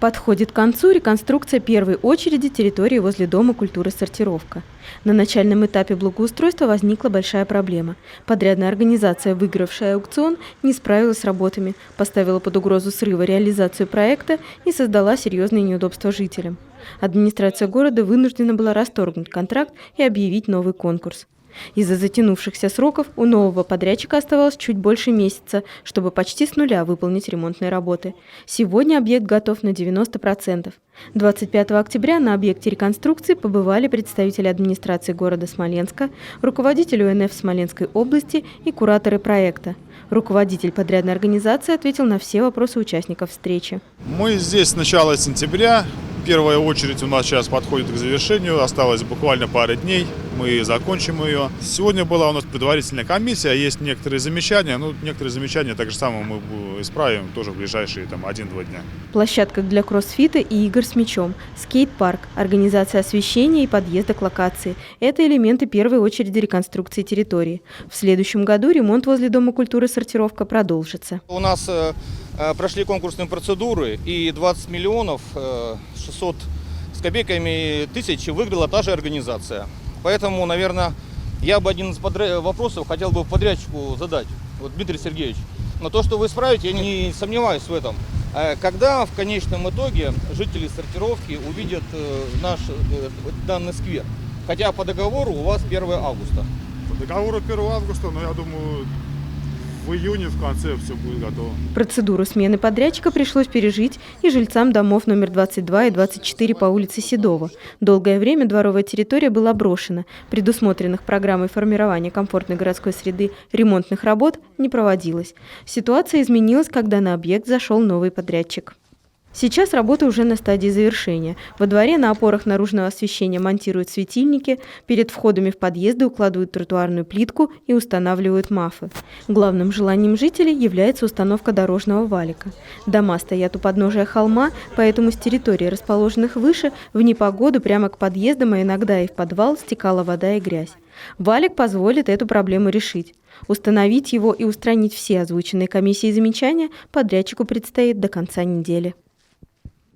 Подходит к концу реконструкция первой очереди территории возле Дома культуры «Сортировка». На начальном этапе благоустройства возникла большая проблема. Подрядная организация, выигравшая аукцион, не справилась с работами, поставила под угрозу срыва реализацию проекта и создала серьезные неудобства жителям. Администрация города вынуждена была расторгнуть контракт и объявить новый конкурс. Из-за затянувшихся сроков у нового подрядчика оставалось чуть больше месяца, чтобы почти с нуля выполнить ремонтные работы. Сегодня объект готов на 90%. 25 октября на объекте реконструкции побывали представители администрации города Смоленска, руководитель УНФ Смоленской области и кураторы проекта. Руководитель подрядной организации ответил на все вопросы участников встречи. Мы здесь с начала сентября. Первая очередь у нас сейчас подходит к завершению. Осталось буквально пара дней. Мы закончим ее. Сегодня была у нас предварительная комиссия. Есть некоторые замечания. Некоторые замечания так же самое мы исправим тоже в ближайшие 1-2 дня. Площадка для кроссфита и игр с мячом, скейт-парк, организация освещения и подъезда к локации – это элементы первой очереди реконструкции территории. В следующем году ремонт возле Дома культуры «Сортировка» продолжится. У нас прошли конкурсные процедуры, и 20 миллионов 600 с копейками тысяч выиграла та же организация. Поэтому, наверное, я бы один из вопросов хотел бы подрядчику задать, Дмитрий Сергеевич. Но то, что вы справите, я не сомневаюсь в этом. Когда в конечном итоге жители Сортировки увидят наш данный сквер? Хотя по договору у вас 1 августа. По договору 1 августа, но я думаю, в июне в конце все будет готово. Процедуру смены подрядчика пришлось пережить и жильцам домов номер 22 и 24 по улице Седова. Долгое время дворовая территория была брошена. Предусмотренных программой формирования комфортной городской среды ремонтных работ не проводилось. Ситуация изменилась, когда на объект зашел новый подрядчик. Сейчас работа уже на стадии завершения. Во дворе на опорах наружного освещения монтируют светильники, перед входами в подъезды укладывают тротуарную плитку и устанавливают мафы. Главным желанием жителей является установка дорожного валика. Дома стоят у подножия холма, поэтому с территорий, расположенных выше, в непогоду прямо к подъездам, а иногда и в подвал стекала вода и грязь. Валик позволит эту проблему решить. Установить его и устранить все озвученные комиссией замечания подрядчику предстоит до конца недели.